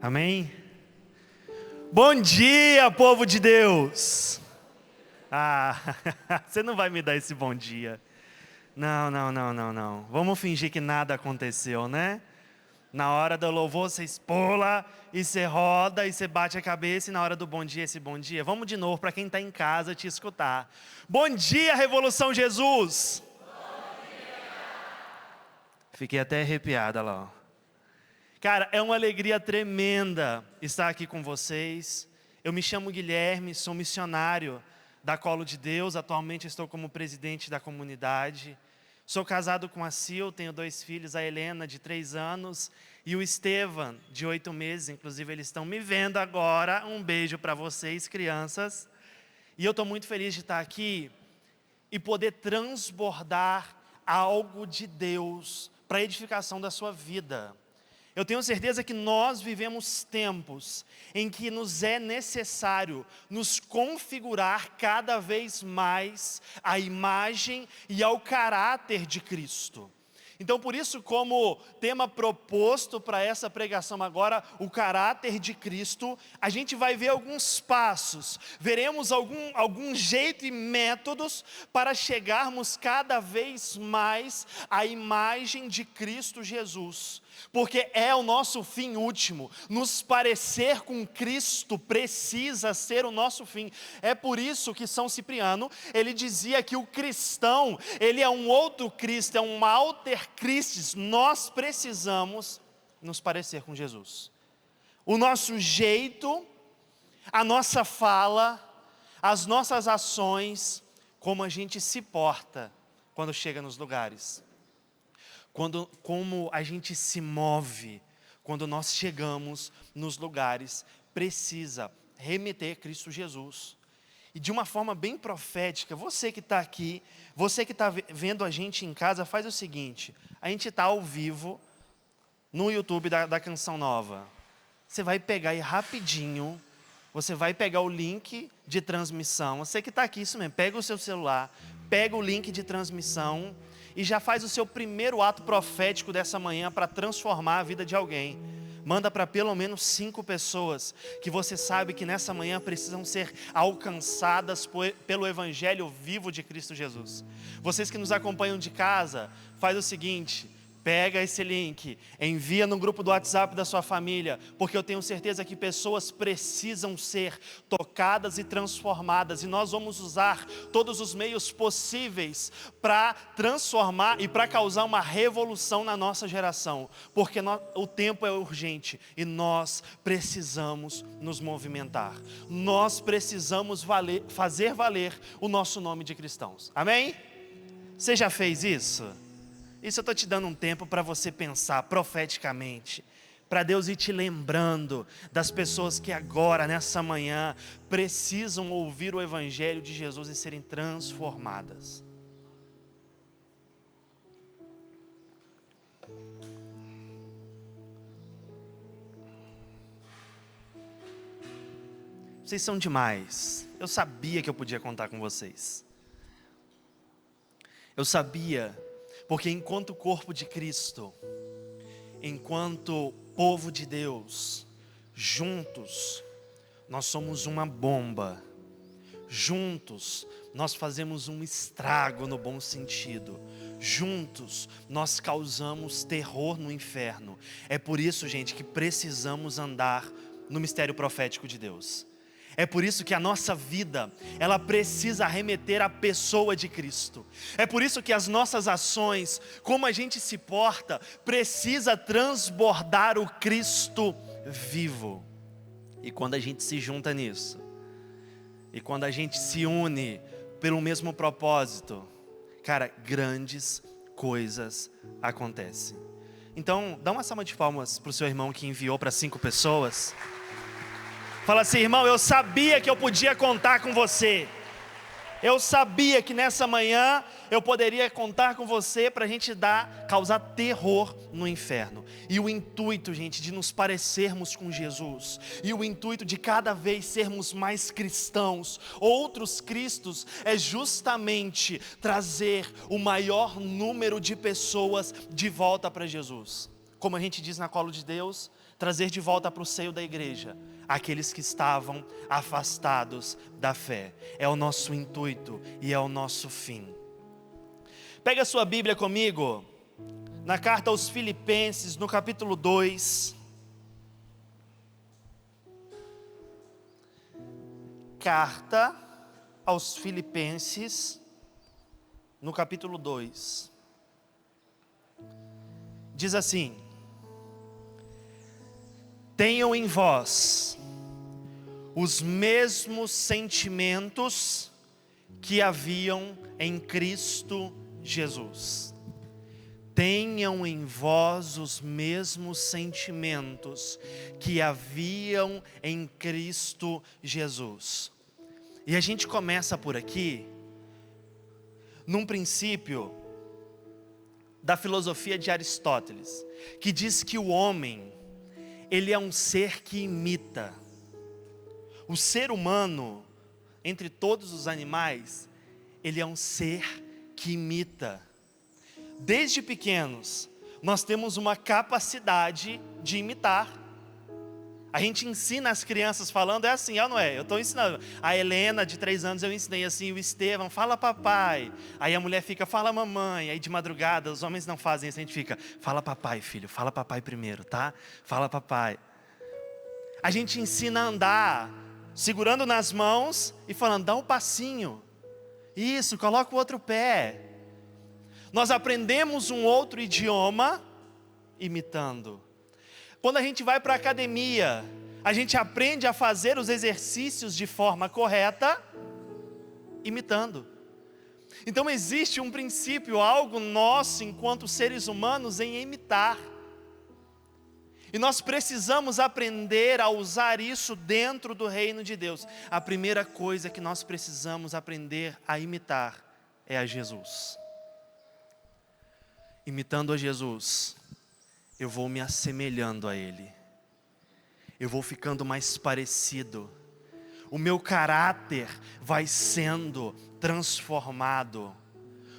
Amém? Bom dia, povo de Deus! Você não vai me dar esse bom dia. Não. Vamos fingir que nada aconteceu, né? Na hora do louvor, você pula, e você roda, e você bate a cabeça, e na hora do bom dia, esse bom dia. Vamos de novo, para quem está em casa te escutar. Bom dia, Revolução Jesus! Bom dia! Fiquei até arrepiada lá, ó. Cara, é uma alegria tremenda estar aqui com vocês. Eu me chamo Guilherme, sou missionário da Colo de Deus. Atualmente estou como presidente da comunidade. Sou casado com a Sil, tenho 2 filhos, a Helena, de 3 anos, e o Estevam, de 8 meses. Inclusive, eles estão me vendo agora. Um beijo para vocês, crianças. E eu estou muito feliz de estar aqui e poder transbordar algo de Deus para a edificação da sua vida. Eu tenho certeza que nós vivemos tempos em que nos é necessário nos configurar cada vez mais à imagem e ao caráter de Cristo. Então, por isso, como tema proposto para essa pregação agora, o caráter de Cristo, a gente vai ver alguns passos, veremos algum jeito e métodos para chegarmos cada vez mais à imagem de Cristo Jesus. Porque é o nosso fim último, nos parecer com Cristo precisa ser o nosso fim. É por isso que São Cipriano, ele dizia que o cristão, ele é um outro Cristo, é um alter Christus. Nós precisamos nos parecer com Jesus. O nosso jeito, a nossa fala, as nossas ações, como a gente se porta quando chega nos lugares. Como a gente se move quando nós chegamos nos lugares, precisa remeter a Cristo Jesus. E de uma forma bem profética, você que está aqui, você que está vendo a gente em casa, faz o seguinte: a gente está ao vivo no YouTube da Canção Nova. Você vai pegar aí rapidinho, você vai pegar o link de transmissão. Você que está aqui, isso mesmo, pega o seu celular, pega o link de transmissão, e já faz o seu primeiro ato profético dessa manhã para transformar a vida de alguém. Manda para pelo menos 5 pessoas que você sabe que nessa manhã precisam ser alcançadas pelo Evangelho vivo de Cristo Jesus. Vocês que nos acompanham de casa, faz o seguinte: pega esse link, envia no grupo do WhatsApp da sua família, porque eu tenho certeza que pessoas precisam ser tocadas e transformadas, e nós vamos usar todos os meios possíveis para transformar e para causar uma revolução na nossa geração, porque o tempo é urgente e nós precisamos nos movimentar, nós precisamos fazer valer o nosso nome de cristãos, amém? Você já fez isso? Isso eu estou te dando um tempo para você pensar profeticamente, para Deus ir te lembrando das pessoas que agora, nessa manhã, precisam ouvir o Evangelho de Jesus e serem transformadas. Vocês são demais. Eu sabia que eu podia contar com vocês. Eu sabia. Porque enquanto corpo de Cristo, enquanto povo de Deus, juntos, nós somos uma bomba. Juntos, nós fazemos um estrago no bom sentido. Juntos, nós causamos terror no inferno. É por isso, gente, que precisamos andar no mistério profético de Deus. É por isso que a nossa vida, ela precisa remeter à pessoa de Cristo. É por isso que as nossas ações, como a gente se porta, precisa transbordar o Cristo vivo. E quando a gente se junta nisso, e quando a gente se une pelo mesmo propósito, cara, grandes coisas acontecem. Então, dá uma salva de palmas para o seu irmão que enviou para 5 pessoas. Fala assim: irmão, eu sabia que eu podia contar com você. Eu sabia que nessa manhã eu poderia contar com você para a gente causar terror no inferno. E o intuito, gente, de nos parecermos com Jesus, e o intuito de cada vez sermos mais cristãos, outros cristos, é justamente trazer o maior número de pessoas de volta para Jesus. como a gente diz na Colo de Deus, trazer de volta para o seio da igreja aqueles que estavam afastados da fé. É o nosso intuito e é o nosso fim. Pega a sua Bíblia comigo, na carta aos Filipenses, no capítulo 2. Carta aos Filipenses, no capítulo 2. Diz assim: tenham em vós os mesmos sentimentos que haviam em Cristo Jesus. Tenham em vós os mesmos sentimentos que haviam em Cristo Jesus. E a gente começa por aqui, num princípio da filosofia de Aristóteles, que diz que o homem, ele é um ser que imita. O ser humano, entre todos os animais, ele é um ser que imita. Desde pequenos, nós temos uma capacidade de imitar. A gente ensina as crianças falando, é assim, não é? Eu estou ensinando. A Helena, de 3 anos, eu ensinei assim, o Estevão, fala papai. Aí a mulher fica, fala mamãe. Aí de madrugada, os homens não fazem isso, a gente fica, fala papai, filho, fala papai primeiro, tá? Fala papai. A gente ensina a andar, segurando nas mãos e falando, dá um passinho. Isso, coloca o outro pé. Nós aprendemos um outro idioma imitando. Quando a gente vai para a academia, a gente aprende a fazer os exercícios de forma correta, imitando. Então existe um princípio, algo nosso enquanto seres humanos em imitar. E nós precisamos aprender a usar isso dentro do reino de Deus. A primeira coisa que nós precisamos aprender a imitar é a Jesus. Imitando a Jesus, eu vou me assemelhando a Ele. Eu vou ficando mais parecido. O meu caráter vai sendo transformado.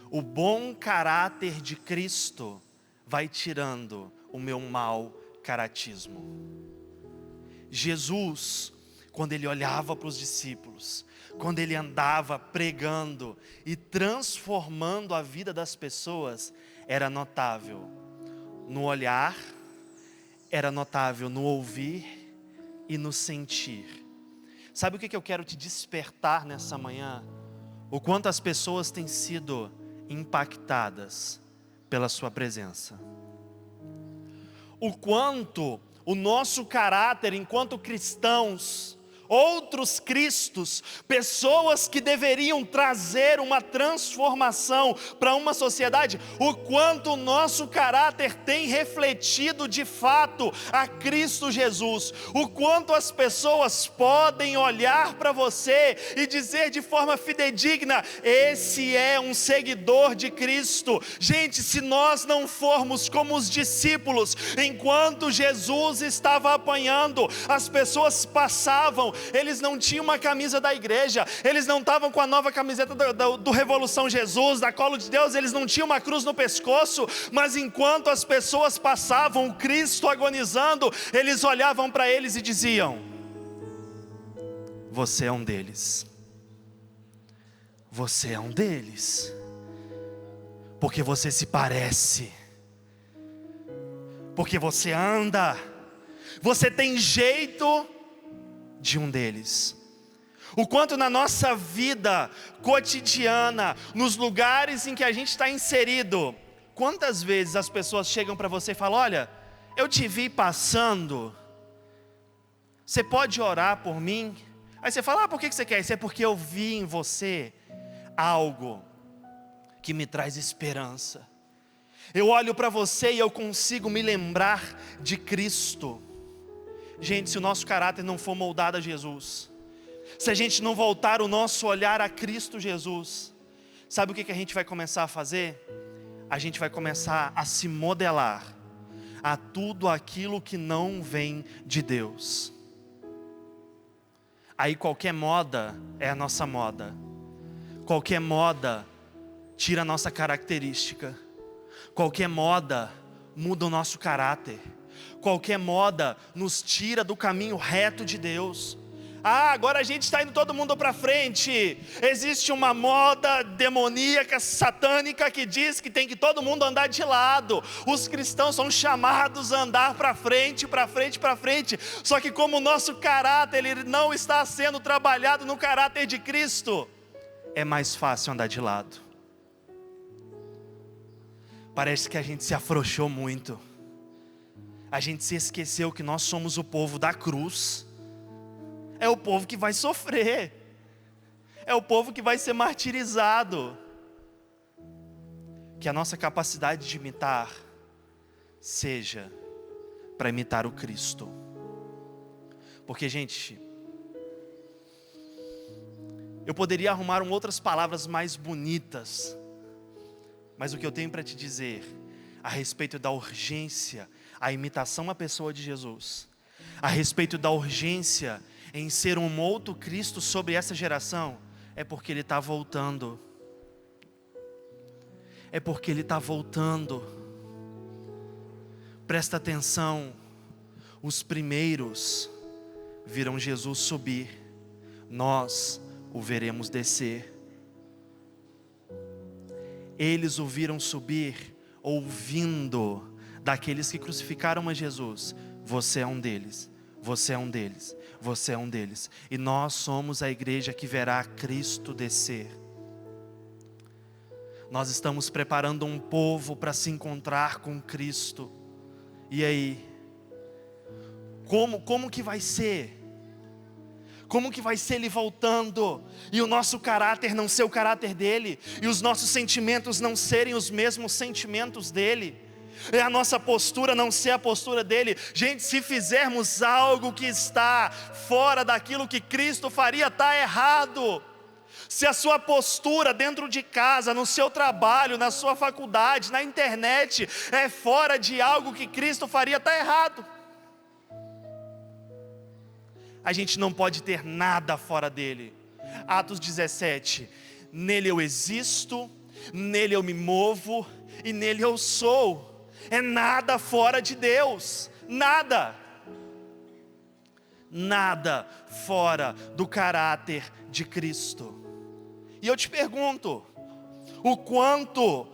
O bom caráter de Cristo vai tirando o meu mau caratismo. Jesus, quando Ele olhava para os discípulos, quando Ele andava pregando e transformando a vida das pessoas, era notável no olhar, era notável no ouvir e no sentir. Sabe o que eu quero te despertar nessa manhã? O quanto as pessoas têm sido impactadas pela sua presença. O quanto o nosso caráter enquanto cristãos, outros cristos, pessoas que deveriam trazer uma transformação para uma sociedade, o quanto o nosso caráter tem refletido de fato a Cristo Jesus, o quanto as pessoas podem olhar para você e dizer de forma fidedigna, esse é um seguidor de Cristo. Gente, se nós não formos como os discípulos, enquanto Jesus estava apanhando, as pessoas passavam, eles não tinham uma camisa da igreja, eles não estavam com a nova camiseta do Revolução Jesus, da Colo de Deus, eles não tinham uma cruz no pescoço, mas enquanto as pessoas passavam, o Cristo agonizando, eles olhavam para eles e diziam, você é um deles, você é um deles, porque você se parece, porque você anda, você tem jeito de um deles. O quanto na nossa vida cotidiana, nos lugares em que a gente está inserido, quantas vezes as pessoas chegam para você e falam, olha, eu te vi passando, você pode orar por mim? Aí você fala, por que você quer? Isso é porque eu vi em você algo que me traz esperança. Eu olho para você e eu consigo me lembrar de Cristo. Gente, se o nosso caráter não for moldado a Jesus, se a gente não voltar o nosso olhar a Cristo Jesus, sabe o que a gente vai começar a fazer? A gente vai começar a se modelar a tudo aquilo que não vem de Deus. Aí qualquer moda é a nossa moda, qualquer moda tira a nossa característica, qualquer moda muda o nosso caráter. Qualquer moda nos tira do caminho reto de Deus. Agora a gente está indo todo mundo para frente. Existe uma moda demoníaca, satânica, que diz que tem que todo mundo andar de lado. Os cristãos são chamados a andar para frente, para frente, para frente. Só que como o nosso caráter ele não está sendo trabalhado no caráter de Cristo, é mais fácil andar de lado. Parece que a gente se afrouxou muito. A gente se esqueceu que nós somos o povo da cruz. É o povo que vai sofrer. É o povo que vai ser martirizado. Que a nossa capacidade de imitar seja para imitar o Cristo. Porque, gente, eu poderia arrumar outras palavras mais bonitas, mas o que eu tenho para te dizer a respeito da urgência, a imitação à pessoa de Jesus, a respeito da urgência em ser um outro Cristo sobre essa geração, é porque Ele está voltando. É porque Ele está voltando. Presta atenção, os primeiros viram Jesus subir, nós o veremos descer. Eles o viram subir, ouvindo daqueles que crucificaram a Jesus: você é um deles, você é um deles, você é um deles. E nós somos a igreja que verá Cristo descer. Nós estamos preparando um povo para se encontrar com Cristo. E aí? Como que vai ser? Como que vai ser Ele voltando? E o nosso caráter não ser o caráter dEle, e os nossos sentimentos não serem os mesmos sentimentos dEle, é a nossa postura não ser a postura dEle. Gente, se fizermos algo que está fora daquilo que Cristo faria, está errado. Se a sua postura dentro de casa, no seu trabalho, na sua faculdade, na internet, é fora de algo que Cristo faria, está errado. A gente não pode ter nada fora dele. Atos 17, nele eu existo, nele eu me movo e nele eu sou. É nada fora de Deus, nada. Nada fora do caráter de Cristo. E eu te pergunto, o quanto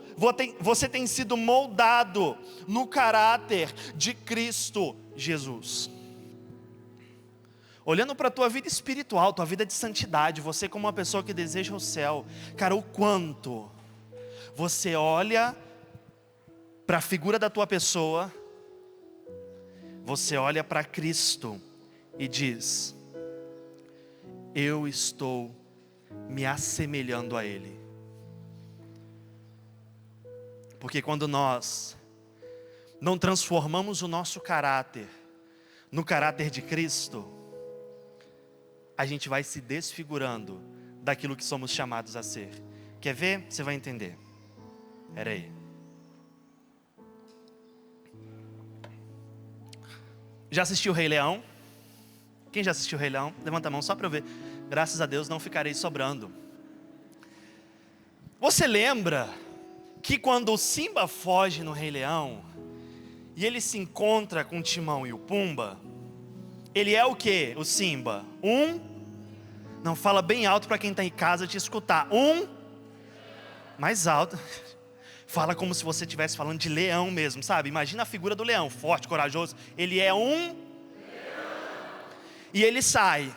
você tem sido moldado no caráter de Cristo Jesus? Olhando para a tua vida espiritual, tua vida de santidade, você como uma pessoa que deseja o céu, cara, o quanto você olha para a figura da tua pessoa, você olha para Cristo e diz: eu estou me assemelhando a Ele. Porque quando nós não transformamos o nosso caráter no caráter de Cristo, a gente vai se desfigurando daquilo que somos chamados a ser. Quer ver? Você vai entender. Espera aí. Já assistiu o Rei Leão? Quem já assistiu o Rei Leão? Levanta a mão só para eu ver. Graças a Deus não ficarei sobrando. Você lembra que quando o Simba foge no Rei Leão e ele se encontra com o Timão e o Pumba, ele é o que? O Simba? Não, fala bem alto para quem está em casa te escutar. Mais alto. Fala como se você estivesse falando de leão mesmo, sabe? Imagina a figura do leão, forte, corajoso. Ele é leão. E ele sai.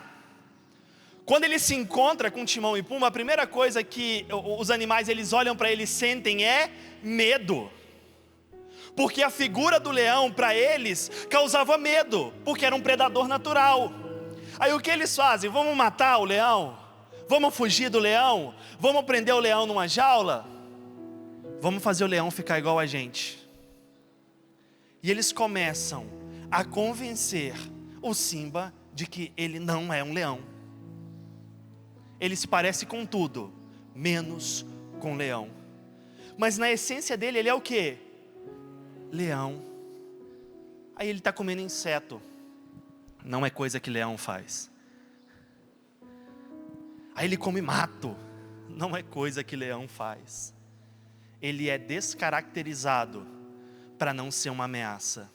Quando ele se encontra com Timão e Pumba, a primeira coisa que os animais eles olham para ele e sentem é medo. Porque a figura do leão para eles causava medo, porque era um predador natural. Aí o que eles fazem? Vamos matar o leão? Vamos fugir do leão? Vamos prender o leão numa jaula? Vamos fazer o leão ficar igual a gente. E eles começam a convencer o Simba de que ele não é um leão. Ele se parece com tudo, menos com leão. Mas na essência dele, ele é o quê? Leão. Aí ele está comendo inseto. Não é coisa que leão faz. Aí ele come mato. Não é coisa que leão faz. Ele é descaracterizado para não ser uma ameaça.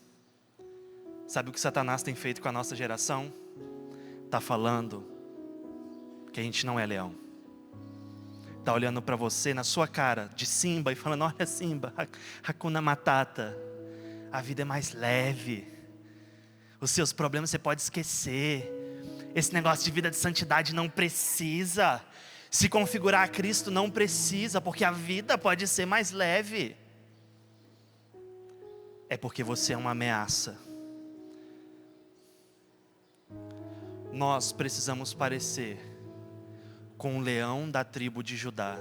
Sabe o que Satanás tem feito com a nossa geração? Está falando que a gente não é leão. Está olhando para você na sua cara de Simba e falando: olha Simba, Hakuna Matata, a vida é mais leve, os seus problemas você pode esquecer, esse negócio de vida de santidade não precisa, se configurar a Cristo não precisa, porque a vida pode ser mais leve. É porque você é uma ameaça. Nós precisamos parecer com o leão da tribo de Judá.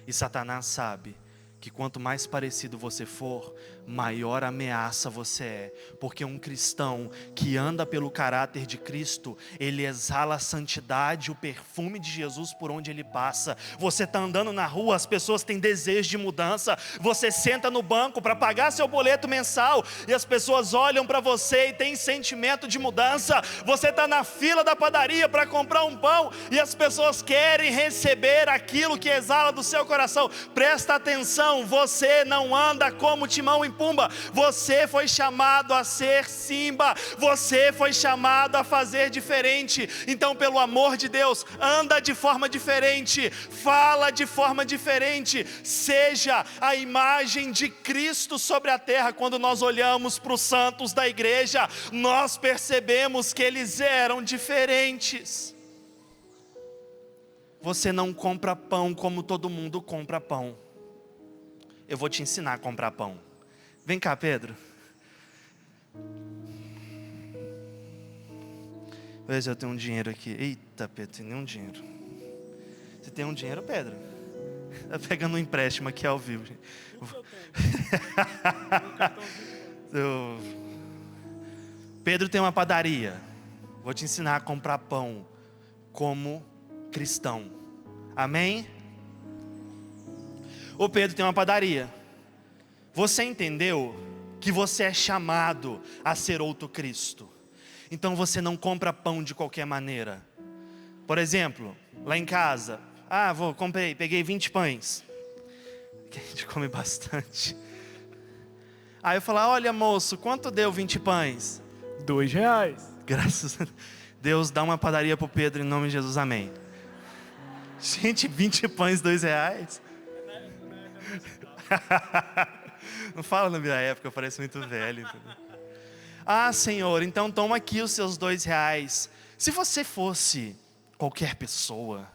E Satanás sabe que quanto mais parecido você for, maior ameaça você é. Porque um cristão que anda pelo caráter de Cristo, ele exala a santidade, o perfume de Jesus por onde ele passa. Você está andando na rua, as pessoas têm desejo de mudança. Você senta no banco para pagar seu boleto mensal e as pessoas olham para você e têm sentimento de mudança. Você está na fila da padaria para comprar um pão e as pessoas querem receber aquilo que exala do seu coração. Presta atenção. Você não anda como Timão e Pumba. Você foi chamado a ser Simba. Você foi chamado a fazer diferente. Então, pelo amor de Deus, anda de forma diferente, fala de forma diferente. Seja a imagem de Cristo sobre a terra. Quando nós olhamos para os santos da igreja, nós percebemos que eles eram diferentes. Você não compra pão como todo mundo compra pão. Eu vou te ensinar a comprar pão. Vem cá, Pedro. Veja, eu tenho um dinheiro aqui. Eita, Pedro, tem nenhum dinheiro. Você tem um dinheiro, Pedro? Está pegando um empréstimo aqui ao vivo. Pedro tem uma padaria. Vou te ensinar a comprar pão como cristão. Amém? O Pedro tem uma padaria. Você entendeu que você é chamado a ser outro Cristo. Então você não compra pão de qualquer maneira. Por exemplo, lá em casa, peguei 20 pães. Que a gente come bastante. Aí eu falo: olha moço, quanto deu 20 pães? R$2. Graças a Deus, dá uma padaria para o Pedro em nome de Jesus, amém. Gente, 20 pães, R$2? Não fala na minha época, parece muito velho. Entendeu? Senhor, então toma aqui os seus R$2. Se você fosse qualquer pessoa,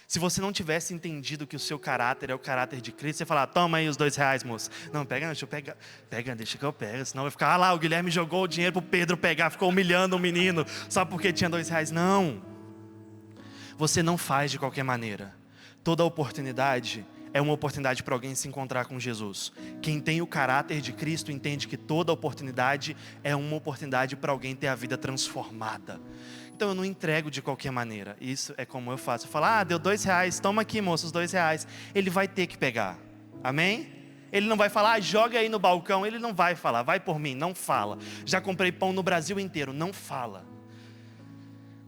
se você não tivesse entendido que o seu caráter é o caráter de Cristo, você fala: toma aí os R$2, moço. Não, pega, deixa eu pegar. Pega, deixa que eu pego, senão vai ficar: lá, o Guilherme jogou o dinheiro pro Pedro pegar, ficou humilhando o menino, só porque tinha R$2. Não. Você não faz de qualquer maneira. Toda oportunidade é uma oportunidade para alguém se encontrar com Jesus. Quem tem o caráter de Cristo entende que toda oportunidade é uma oportunidade para alguém ter a vida transformada. Então eu não entrego de qualquer maneira. Isso é como eu faço. Eu falo: deu R$2, toma aqui moço, os R$2. Ele vai ter que pegar. Amém? Ele não vai falar: joga aí no balcão. Ele não vai falar: vai por mim. Não fala. Já comprei pão no Brasil inteiro. Não fala.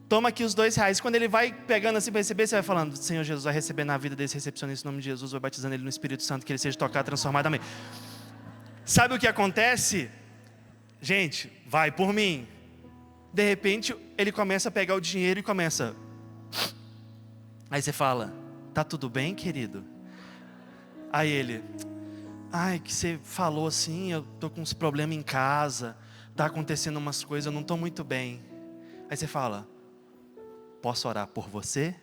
Toma aqui os R$2. Quando ele vai pegando assim para receber, você vai falando: Senhor Jesus, vai receber na vida desse recepcionista em nome de Jesus, vai batizando ele no Espírito Santo, que ele seja tocado, transformado, amém. Sabe o que acontece? Gente, vai por mim. De repente, ele começa a pegar o dinheiro e começa. Aí você fala: tá tudo bem, querido? Aí ele: que você falou assim, eu tô com uns problemas em casa, tá acontecendo umas coisas, eu não tô muito bem. Aí você fala: posso orar por você?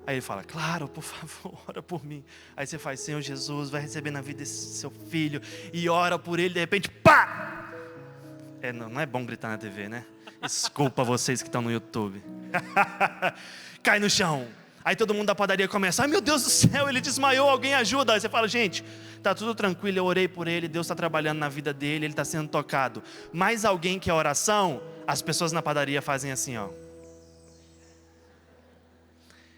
Aí ele fala: claro, por favor, ora por mim. Aí você faz: Senhor Jesus, vai receber na vida desse seu filho, e ora por ele. De repente, pá! Não é bom gritar na TV, né? Desculpa vocês que estão no YouTube. Cai no chão. Aí todo mundo da padaria começa: ai meu Deus do céu, ele desmaiou, alguém ajuda. Aí você fala: gente, tá tudo tranquilo, eu orei por ele, Deus está trabalhando na vida dele, ele está sendo tocado. Mais alguém quer oração? As pessoas na padaria fazem assim, ó.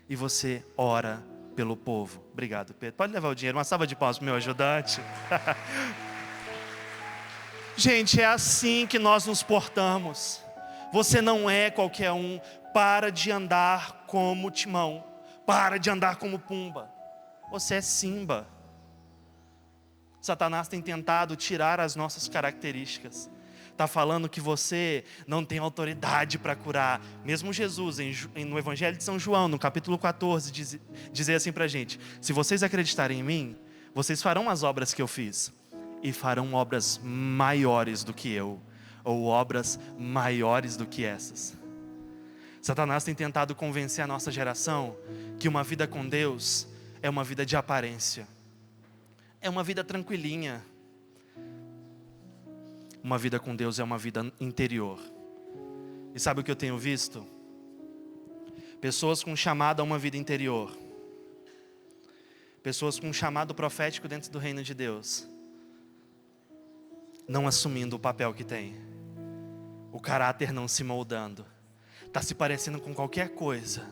E você ora pelo povo. Obrigado, Pedro. Pode levar o dinheiro. Uma salva de palmas para o meu ajudante. Gente, é assim que nós nos portamos. Você não é qualquer um. Para de andar como Timão. Para de andar como Pumba. Você é Simba. Satanás tem tentado tirar as nossas características. Está falando que você não tem autoridade para curar. Mesmo Jesus, no Evangelho de São João, no capítulo 14, dizer assim para a gente: se vocês acreditarem em mim, vocês farão as obras que eu fiz, e farão obras maiores do que eu, ou obras maiores do que essas. Satanás tem tentado convencer a nossa geração que uma vida com Deus é uma vida de aparência, é uma vida tranquilinha. Uma vida com Deus é uma vida interior. E sabe o que eu tenho visto? Pessoas com chamado a uma vida interior, pessoas com chamado profético dentro do reino de Deus, não assumindo o papel que tem, o caráter não se moldando, está se parecendo com qualquer coisa,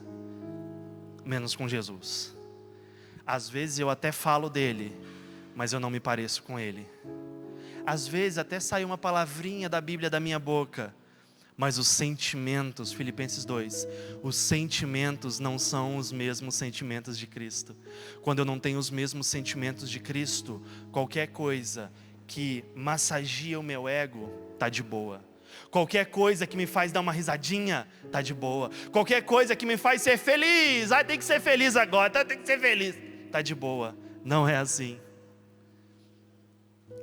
menos com Jesus. Às vezes eu até falo dele, mas eu não me pareço com ele. Às vezes até sai uma palavrinha da Bíblia da minha boca, mas os sentimentos, Filipenses 2, os sentimentos não são os mesmos sentimentos de Cristo. Quando eu não tenho os mesmos sentimentos de Cristo, qualquer coisa que massageia o meu ego, está de boa. Qualquer coisa que me faz dar uma risadinha, está de boa. Qualquer coisa que me faz ser feliz, tem que ser feliz agora, tem que ser feliz, está de boa. Não é assim.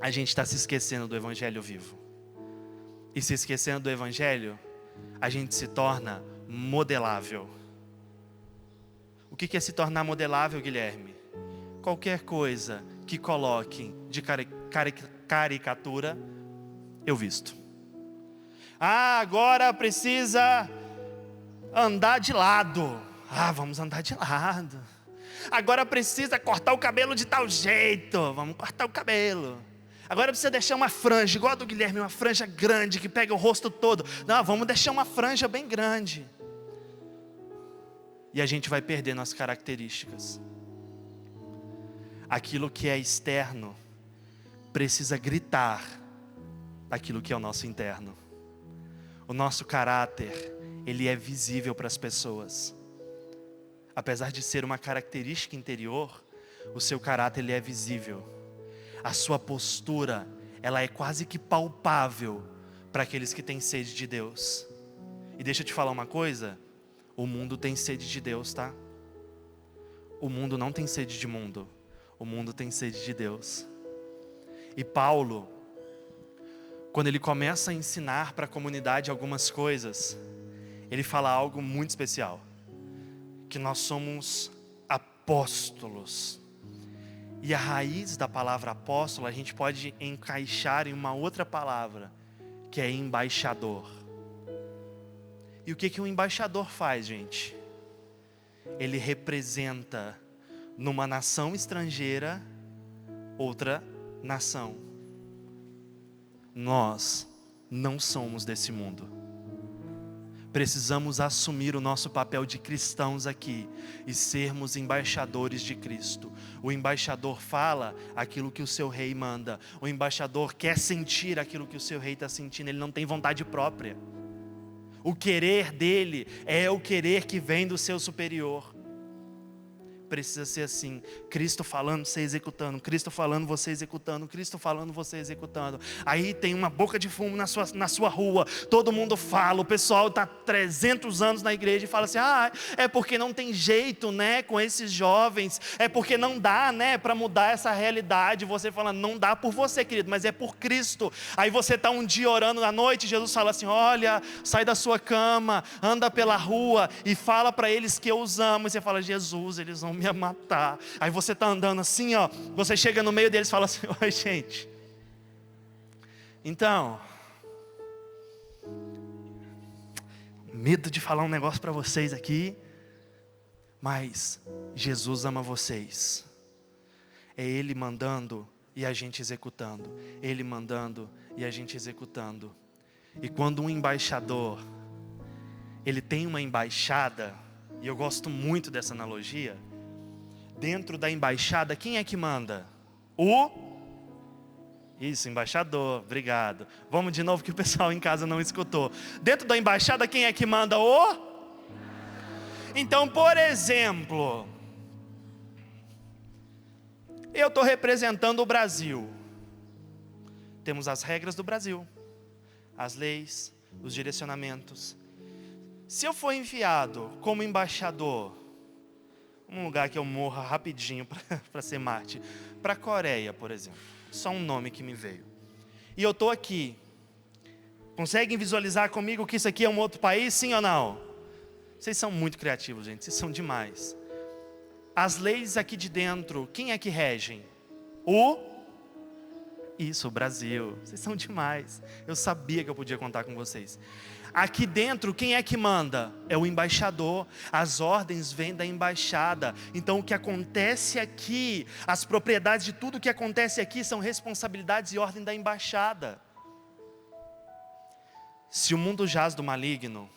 A gente está se esquecendo do Evangelho vivo. E se esquecendo do Evangelho, a gente se torna modelável. O que é se tornar modelável, Guilherme? Qualquer coisa que coloquem de caricatura, eu visto. Agora precisa andar de lado. Vamos andar de lado. Agora precisa cortar o cabelo de tal jeito. Vamos cortar o cabelo. Agora precisa deixar uma franja, igual a do Guilherme, uma franja grande, que pega o rosto todo. Não, vamos deixar uma franja bem grande. E a gente vai perdendo as características. Aquilo que é externo precisa gritar aquilo que é o nosso interno. O nosso caráter, ele é visível para as pessoas. Apesar de ser uma característica interior, o seu caráter, ele é visível. A sua postura, ela é quase que palpável para aqueles que têm sede de Deus. E deixa eu te falar uma coisa, o mundo tem sede de Deus, tá? O mundo não tem sede de mundo, o mundo tem sede de Deus. E Paulo, quando ele começa a ensinar para a comunidade algumas coisas, ele fala algo muito especial, que nós somos apóstolos. E a raiz da palavra apóstolo, a gente pode encaixar em uma outra palavra, que é embaixador. E o que um embaixador faz, gente? Ele representa numa nação estrangeira, outra nação. Nós não somos desse mundo. Precisamos assumir o nosso papel de cristãos aqui e sermos embaixadores de Cristo. O embaixador fala aquilo que o seu rei manda. O embaixador quer sentir aquilo que o seu rei está sentindo. Ele não tem vontade própria. O querer dele é o querer que vem do seu superior. Precisa ser assim, Cristo falando, você executando, Cristo falando, você executando, Cristo falando, você executando. Aí tem uma boca de fumo na sua rua, todo mundo fala, o pessoal está 300 anos na igreja e fala assim, é porque não tem jeito, né, com esses jovens, é porque não dá, né, para mudar essa realidade. Você fala, não dá por você, querido, mas é por Cristo. Aí você está um dia orando à noite, Jesus fala assim, olha, sai da sua cama, anda pela rua e fala para eles que eu os amo. E você fala, Jesus, eles vão me matar. Aí você está andando assim, você chega no meio deles e fala assim, oi gente, então, medo de falar um negócio para vocês aqui, mas Jesus ama vocês. É Ele mandando e a gente executando, Ele mandando e a gente executando. E quando um embaixador, ele tem uma embaixada, e eu gosto muito dessa analogia, dentro da embaixada, quem é que manda? Isso, embaixador, obrigado. Vamos de novo que o pessoal em casa não escutou. Dentro da embaixada, quem é que manda? Então, por exemplo, eu estou representando o Brasil. temos as regras do Brasil, as leis, os direcionamentos. Se eu for enviado como embaixador, um lugar que eu morra rapidinho para ser Marte, para a Coreia, por exemplo, só um nome que me veio, e eu estou aqui, conseguem visualizar comigo que isso aqui é um outro país, sim ou não? Vocês são muito criativos, gente, vocês são demais. As leis aqui de dentro, quem é que regem? O Brasil. Vocês são demais. Eu sabia que eu podia contar com vocês. Aqui dentro, quem é que manda? É o embaixador. As ordens vêm da embaixada. Então o que acontece aqui, as propriedades de tudo que acontece aqui são responsabilidades e ordem da embaixada. Se o mundo jaz do maligno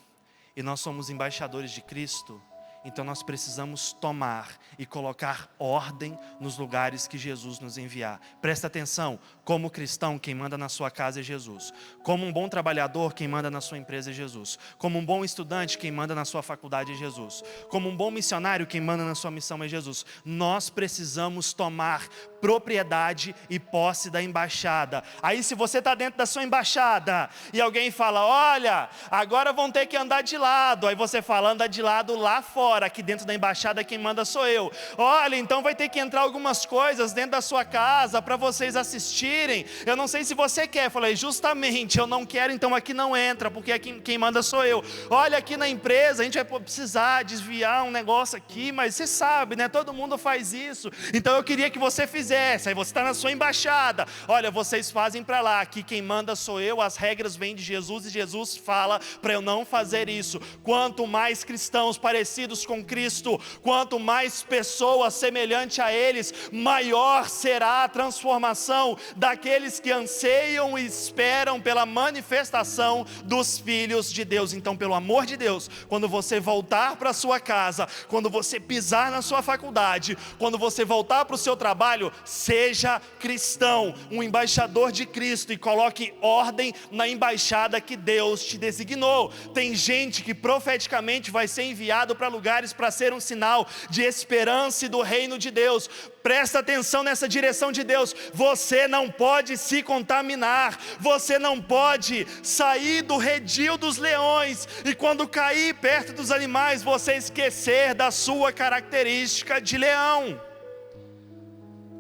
e nós somos embaixadores de Cristo, então nós precisamos tomar e colocar ordem nos lugares que Jesus nos enviar. Presta atenção, como cristão, quem manda na sua casa é Jesus. Como um bom trabalhador, quem manda na sua empresa é Jesus. Como um bom estudante, quem manda na sua faculdade é Jesus. Como um bom missionário, quem manda na sua missão é Jesus. Nós precisamos tomar propriedade e posse da embaixada. Aí se você está dentro da sua embaixada e alguém fala, olha, agora vão ter que andar de lado. Aí você fala, anda de lado lá fora, aqui dentro da embaixada quem manda sou eu. Olha, então vai ter que entrar algumas coisas dentro da sua casa para vocês assistirem. Eu não sei se você quer. Eu falei, justamente, eu não quero, então aqui não entra, porque aqui quem manda sou eu. Olha, aqui na empresa a gente vai precisar desviar um negócio aqui, mas você sabe, né? Todo mundo faz isso. Então eu queria que você fizesse. Aí você está na sua embaixada. Olha, vocês fazem para lá. Aqui quem manda sou eu. As regras vêm de Jesus e Jesus fala para eu não fazer isso. Quanto mais cristãos parecidos com Cristo, quanto mais pessoas semelhantes a eles, maior será a transformação daqueles que anseiam e esperam pela manifestação dos filhos de Deus. Então, pelo amor de Deus, quando você voltar para sua casa, quando você pisar na sua faculdade, quando você voltar para o seu trabalho, seja cristão, um embaixador de Cristo, e coloque ordem na embaixada que Deus te designou. Tem gente que profeticamente vai ser enviado para lugares para ser um sinal de esperança e do reino de Deus. Presta atenção nessa direção de Deus. Você não pode se contaminar, você não pode sair do redil dos leões e quando cair perto dos animais, você esquecer da sua característica de leão.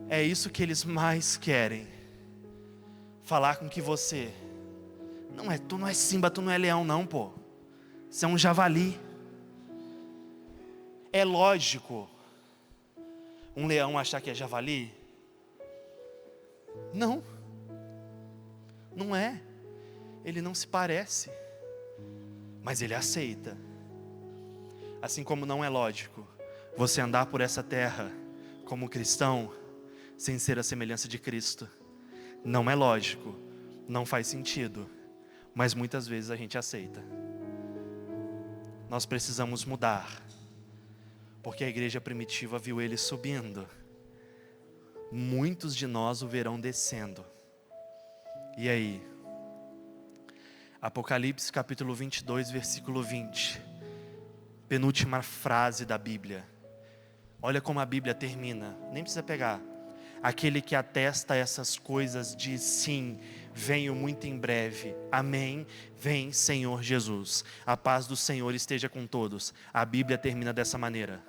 É isso que eles mais querem, falar com que você tu não é Simba, tu não é leão não, pô. Você é um javali. É lógico um leão achar que é javali? Não, não é. Ele não se parece, mas ele aceita. Assim como não é lógico você andar por essa terra como cristão sem ser a semelhança de Cristo. Não é lógico, não faz sentido, mas muitas vezes a gente aceita. Nós precisamos mudar, porque a igreja primitiva viu ele subindo. Muitos de nós o verão descendo. E aí? Apocalipse capítulo 22, versículo 20. Penúltima frase da Bíblia. Olha como a Bíblia termina, nem precisa pegar. Aquele que atesta essas coisas diz sim, venho muito em breve, amém, vem Senhor Jesus, a paz do Senhor esteja com todos. A Bíblia termina dessa maneira.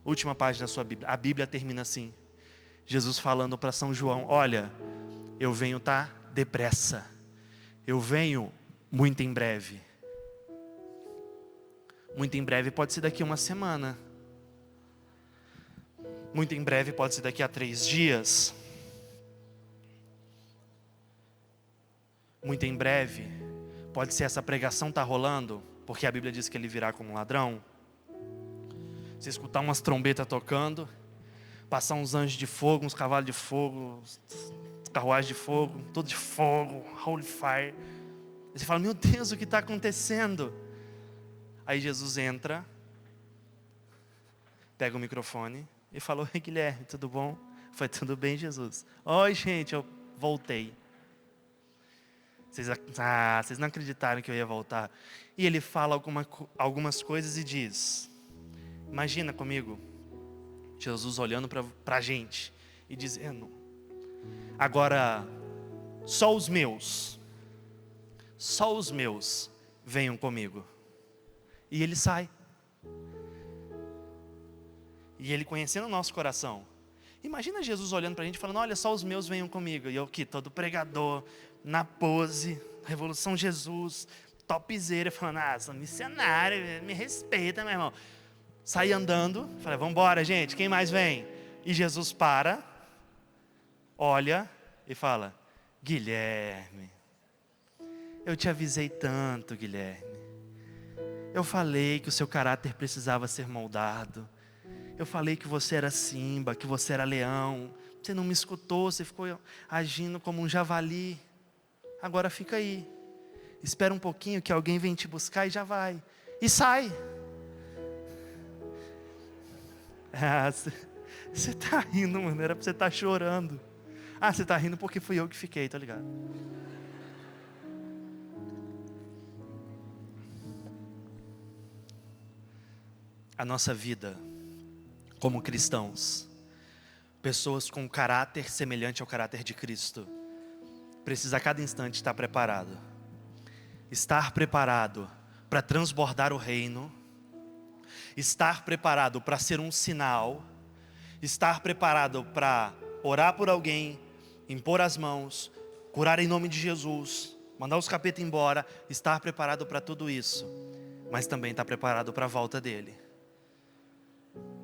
Última página da sua Bíblia, a Bíblia termina assim, Jesus falando para São João, olha, eu venho depressa, eu venho muito em breve. Muito em breve pode ser daqui a uma semana, muito em breve pode ser daqui a 3 dias. Muito em breve pode ser essa pregação tá rolando, porque a Bíblia diz que ele virá como um ladrão. Você escutar umas trombetas tocando, passar uns anjos de fogo, uns cavalos de fogo, carruagens de fogo, tudo de fogo, holy fire. E você fala, meu Deus, o que está acontecendo? Aí Jesus entra, pega o microfone e falou, oi Guilherme, tudo bom? Foi tudo bem, Jesus? Oi gente, eu voltei. Vocês não acreditaram que eu ia voltar. E ele fala algumas coisas e diz, imagina comigo, Jesus olhando para a gente e dizendo, agora só os meus venham comigo. E ele sai. E ele conhecendo o nosso coração. Imagina Jesus olhando para a gente e falando, olha, só os meus venham comigo. E eu aqui, todo pregador, na pose, Revolução Jesus, topzera, falando, sou missionário, me respeita, meu irmão. Saí andando, falei, vamos embora, gente, quem mais vem? E Jesus para, olha e fala, Guilherme, eu te avisei tanto, Guilherme. Eu falei que o seu caráter precisava ser moldado. Eu falei que você era Simba, que você era leão. Você não me escutou, você ficou agindo como um javali. Agora fica aí. Espera um pouquinho que alguém vem te buscar e já vai. E sai. Você está rindo, mano. Era para você estar chorando. Você está rindo porque fui eu que fiquei, tá ligado? A nossa vida como cristãos, pessoas com caráter semelhante ao caráter de Cristo, precisa a cada instante estar preparado. Estar preparado para transbordar o reino, estar preparado para ser um sinal, estar preparado para orar por alguém, impor as mãos, curar em nome de Jesus, mandar os capetas embora, estar preparado para tudo isso, mas também estar preparado para a volta dele.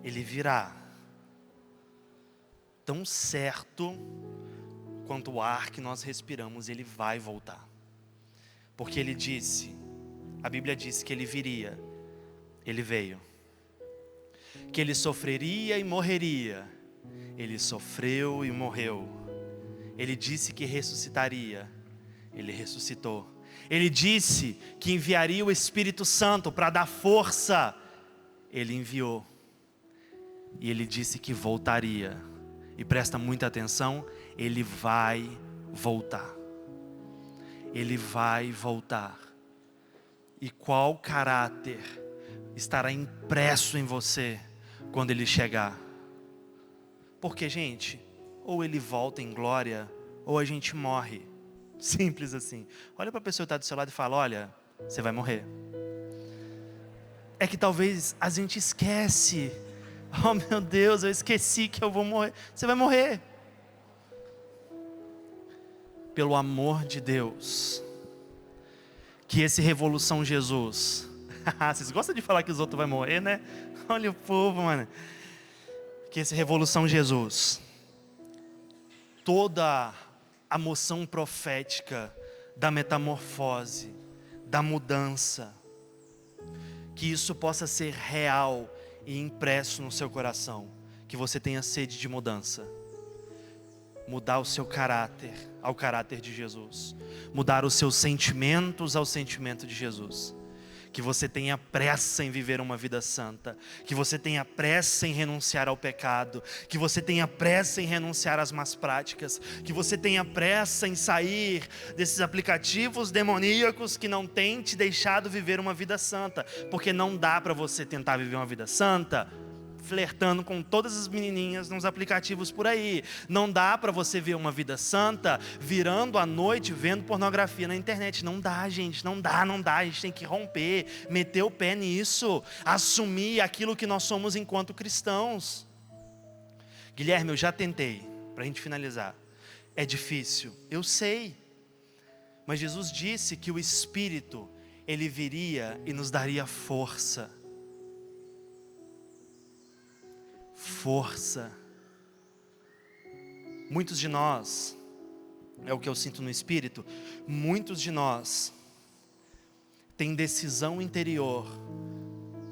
Ele virá, tão certo quanto o ar que nós respiramos, ele vai voltar. Porque ele disse, a Bíblia diz que ele viria, ele veio. Que ele sofreria e morreria, ele sofreu e morreu. Ele disse que ressuscitaria, ele ressuscitou. Ele disse que enviaria o Espírito Santo para dar força, ele enviou. E ele disse que voltaria. E presta muita atenção, ele vai voltar. Ele vai voltar. E qual caráter estará impresso em você quando ele chegar? Porque, gente, ou ele volta em glória, ou a gente morre. Simples assim. Olha para a pessoa que está do seu lado e fala, olha, você vai morrer. É que talvez a gente esquece. Oh meu Deus, eu esqueci que eu vou morrer. Você vai morrer. Pelo amor de Deus, que esse Revolução Jesus, vocês gostam de falar que os outros vão morrer, né? Olha o povo, mano. Que esse Revolução Jesus, toda a moção profética da metamorfose, da mudança, que isso possa ser real e impresso no seu coração, que você tenha sede de mudança, mudar o seu caráter ao caráter de Jesus, mudar os seus sentimentos ao sentimento de Jesus, que você tenha pressa em viver uma vida santa, que você tenha pressa em renunciar ao pecado, que você tenha pressa em renunciar às más práticas, que você tenha pressa em sair desses aplicativos demoníacos que não têm te deixado viver uma vida santa, porque não dá para você tentar viver uma vida santa flertando com todas as menininhas nos aplicativos por aí. Não dá para você ver uma vida santa virando à noite, vendo pornografia na internet. Não dá, gente, não dá. A gente tem que romper, meter o pé nisso, assumir aquilo que nós somos enquanto cristãos. Guilherme, eu já tentei, para a gente finalizar. É difícil, eu sei. Mas Jesus disse que o Espírito, ele viria e nos daria força. Força. Muitos de nós, é o que eu sinto no Espírito, muitos de nós têm decisão interior,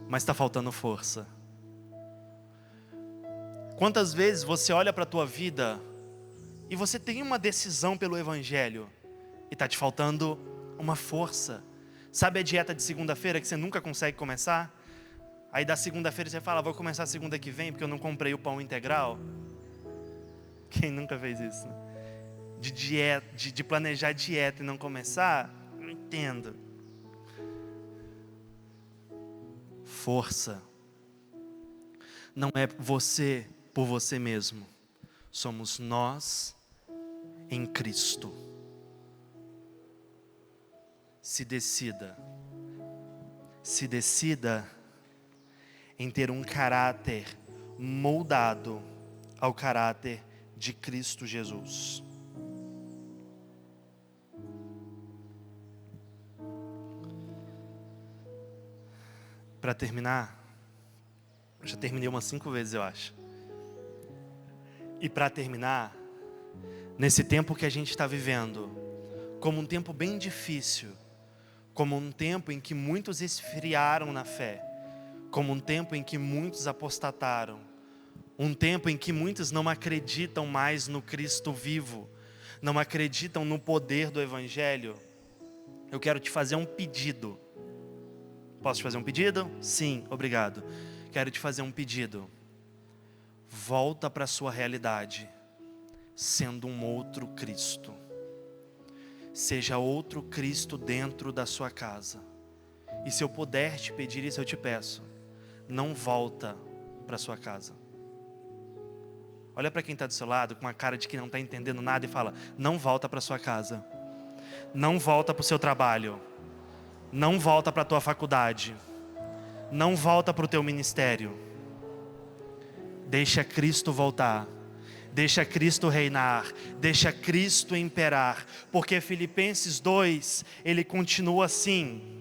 mas está faltando força. Quantas vezes você olha para a tua vida e você tem uma decisão pelo Evangelho e está te faltando uma força? Sabe a dieta de segunda-feira que você nunca consegue começar? Aí da segunda-feira você fala, vou começar segunda que vem porque eu não comprei o pão integral. Quem nunca fez isso? De dieta, de planejar dieta e não começar? Não entendo. Força. Não é você por você mesmo. Somos nós em Cristo. se decida em ter um caráter moldado ao caráter de Cristo Jesus. Para terminar, eu já terminei umas 5 vezes, eu acho. E para terminar, nesse tempo que a gente está vivendo, como um tempo bem difícil, como um tempo em que muitos esfriaram na fé, como um tempo em que muitos apostataram, um tempo em que muitos não acreditam mais no Cristo vivo, não acreditam no poder do Evangelho, eu quero te fazer um pedido. Posso te fazer um pedido? Sim, obrigado. Quero te fazer um pedido. Volta para a sua realidade, sendo um outro Cristo. Seja outro Cristo dentro da sua casa. E se eu puder te pedir isso, eu te peço. Não volta para a sua casa. Olha para quem está do seu lado com uma cara de que não está entendendo nada e fala: não volta para a sua casa. Não volta para o seu trabalho. Não volta para a tua faculdade. Não volta para o teu ministério. Deixa Cristo voltar. Deixa Cristo reinar. Deixa Cristo imperar. Porque Filipenses 2, ele continua assim.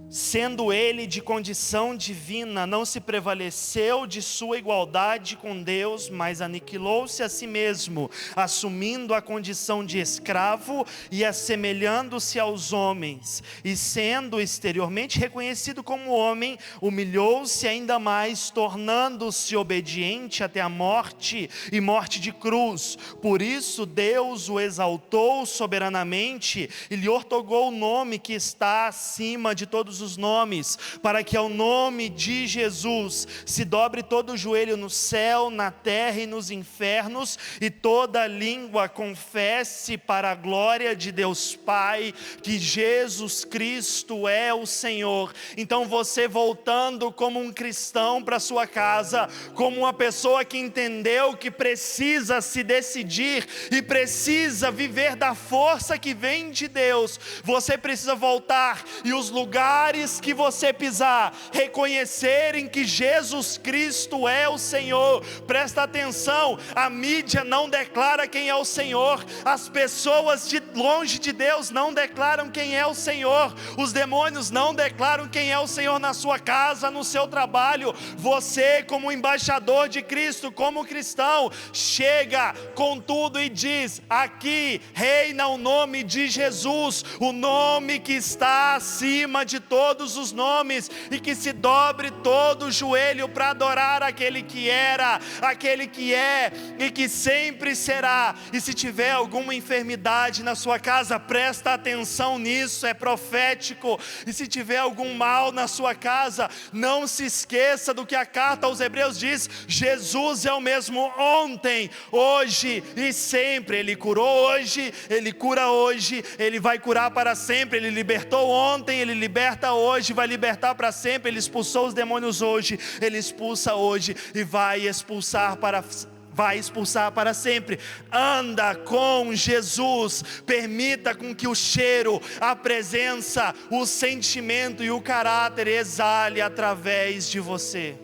Sendo ele de condição divina, não se prevaleceu de sua igualdade com Deus, mas aniquilou-se a si mesmo, assumindo a condição de escravo e assemelhando-se aos homens, e sendo exteriormente reconhecido como homem, humilhou-se ainda mais, tornando-se obediente até a morte e morte de cruz. Por isso Deus o exaltou soberanamente e lhe outorgou o nome que está acima de todos os nomes, para que ao nome de Jesus se dobre todo o joelho no céu, na terra e nos infernos, e toda língua confesse para a glória de Deus Pai, que Jesus Cristo é o Senhor. Então você voltando como um cristão para sua casa, como uma pessoa que entendeu que precisa se decidir e precisa viver da força que vem de Deus, você precisa voltar e os lugares que você pisar, reconhecerem que Jesus Cristo é o Senhor. Presta atenção, a mídia não declara quem é o Senhor, as pessoas de longe de Deus não declaram quem é o Senhor, os demônios não declaram quem é o Senhor na sua casa, no seu trabalho. Você, como embaixador de Cristo, como cristão, chega com tudo e diz: aqui reina o nome de Jesus, o nome que está acima de todos os nomes, e que se dobre todo o joelho para adorar aquele que era, aquele que é e que sempre será. E se tiver alguma enfermidade na sua casa, presta atenção nisso, é profético. E se tiver algum mal na sua casa, não se esqueça do que a carta aos Hebreus diz: Jesus é o mesmo ontem, hoje e sempre. Ele curou hoje, Ele cura hoje, Ele vai curar para sempre. Ele libertou ontem, Ele liberta hoje, vai libertar para sempre. Ele expulsou os demônios hoje, Ele expulsa hoje e vai expulsar para sempre. Anda com Jesus, permita com que o cheiro, a presença, o sentimento e o caráter exale através de você.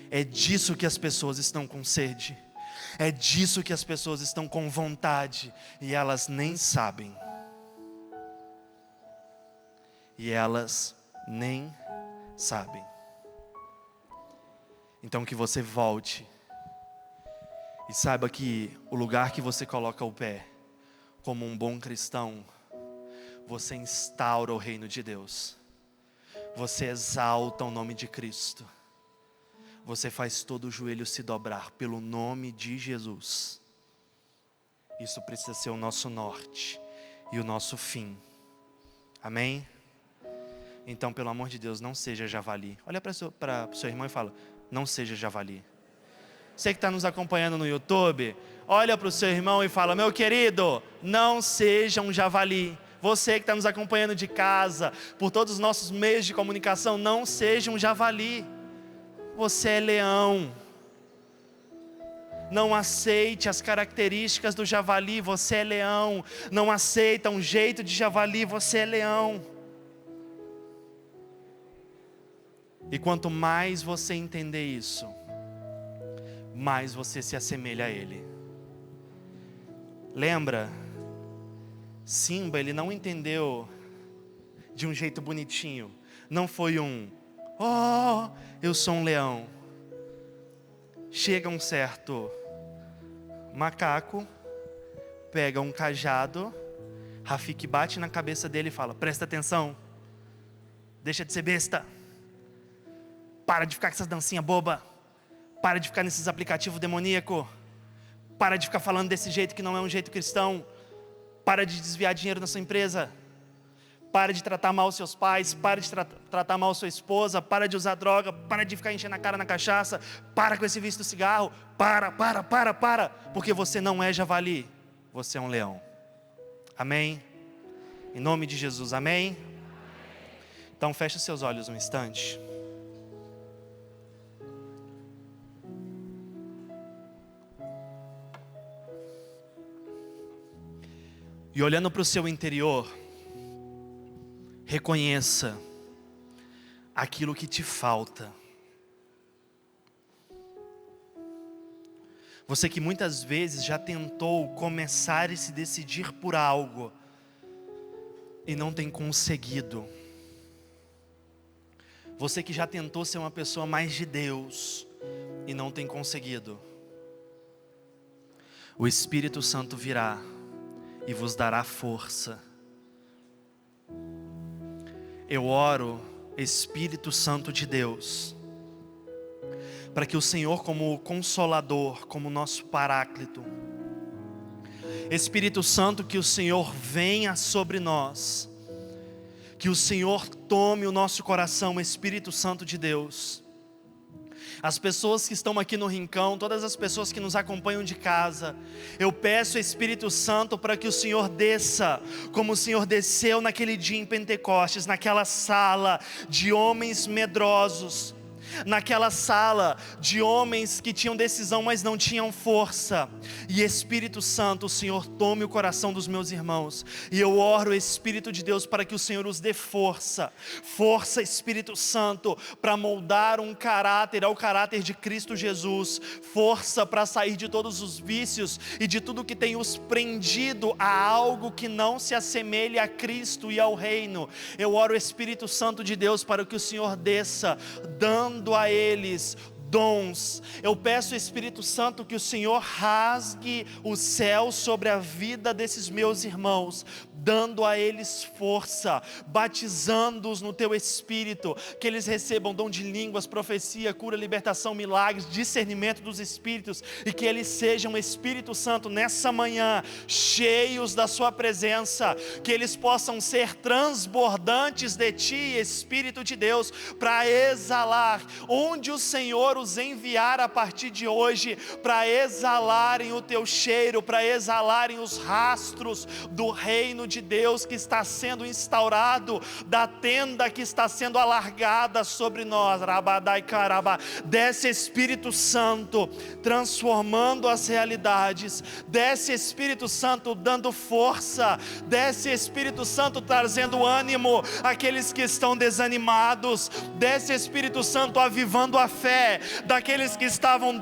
É disso que as pessoas estão com sede, é disso que as pessoas estão com vontade, e elas nem sabem. E elas nem sabem. Então que você volte e saiba que o lugar que você coloca o pé, como um bom cristão, você instaura o reino de Deus, você exalta o nome de Cristo, você faz todo o joelho se dobrar pelo nome de Jesus. Isso precisa ser o nosso norte e o nosso fim. Amém? Então, pelo amor de Deus, não seja javali. Olha para o seu irmão e fala: não seja javali. Você que está nos acompanhando no YouTube, olha para o seu irmão e fala: meu querido, não seja um javali. Você que está nos acompanhando de casa, por todos os nossos meios de comunicação, não seja um javali. Você é leão. Não aceite as características do javali, você é leão. Não aceita um jeito de javali, você é leão. E quanto mais você entender isso, mais você se assemelha a ele. Lembra? Simba, ele não entendeu de um jeito bonitinho. Não foi oh, eu sou um leão. Chega um certo macaco, pega um cajado, Rafiki bate na cabeça dele e fala: presta atenção, deixa de ser besta, para de ficar com essas dancinhas boba, para de ficar nesses aplicativos demoníacos, para de ficar falando desse jeito que não é um jeito cristão, para de desviar dinheiro da sua empresa, para de tratar mal seus pais, para de tratar mal sua esposa, para de usar droga, para de ficar enchendo a cara na cachaça, para com esse vício do cigarro, para, porque você não é javali, você é um leão. Amém? Em nome de Jesus, amém? Então feche os seus olhos um instante. E olhando para o seu interior, reconheça aquilo que te falta. Você que muitas vezes já tentou começar e se decidir por algo e não tem conseguido. Você que já tentou ser uma pessoa mais de Deus e não tem conseguido. O Espírito Santo virá e vos dará força. Eu oro, Espírito Santo de Deus, para que o Senhor, como Consolador, como nosso Paráclito, Espírito Santo, que o Senhor venha sobre nós, que o Senhor tome o nosso coração, Espírito Santo de Deus. As pessoas que estão aqui no rincão, todas as pessoas que nos acompanham de casa, eu peço, Espírito Santo, para que o Senhor desça, como o Senhor desceu naquele dia em Pentecostes, naquela sala de homens medrosos, naquela sala de homens que tinham decisão, mas não tinham força. E Espírito Santo, o Senhor tome o coração dos meus irmãos, e eu oro, Espírito de Deus, para que o Senhor os dê força, Espírito Santo, para moldar um caráter ao caráter de Cristo Jesus, força para sair de todos os vícios e de tudo que tem os prendido a algo que não se assemelhe a Cristo e ao reino. Eu oro, Espírito Santo de Deus, para que o Senhor desça, dando a eles dons. Eu peço, Espírito Santo, que o Senhor rasgue o céu sobre a vida desses meus irmãos, dando a eles força, batizando-os no Teu Espírito, que eles recebam dom de línguas, profecia, cura, libertação, milagres, discernimento dos Espíritos, e que eles sejam, Espírito Santo, nessa manhã, cheios da Sua presença, que eles possam ser transbordantes de Ti, Espírito de Deus, para exalar, onde o Senhor os enviar a partir de hoje, para exalarem o Teu cheiro, para exalarem os rastros do reino de Deus que está sendo instaurado, da tenda que está sendo alargada sobre nós. Rabadai caraba. Desce, Espírito Santo, transformando as realidades. Desce, Espírito Santo, dando força. Desce, Espírito Santo, trazendo ânimo àqueles que estão desanimados. Desce, Espírito Santo, avivando a fé daqueles que estavam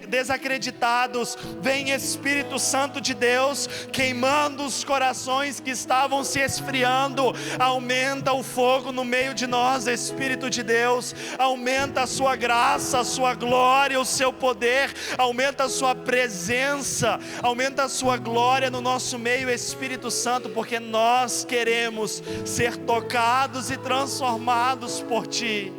desacreditados. Vem, Espírito Santo de Deus, queimando os corações que estavam se esfriando. Aumenta o fogo no meio de nós, Espírito de Deus. Aumenta a Sua graça, a Sua glória, o Seu poder. Aumenta a Sua presença, aumenta a Sua glória no nosso meio, Espírito Santo, porque nós queremos ser tocados e transformados por Ti.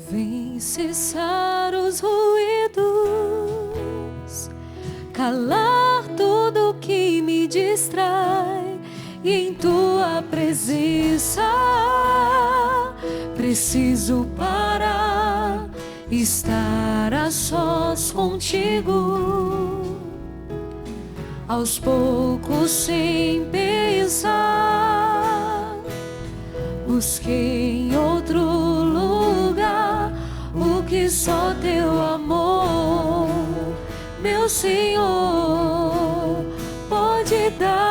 Vem cessar os ruídos, calar tudo que me distrai, e em Tua presença preciso parar, estar a sós contigo, aos poucos sem pensar, busquei em outro que só teu amor, meu Senhor, pode dar.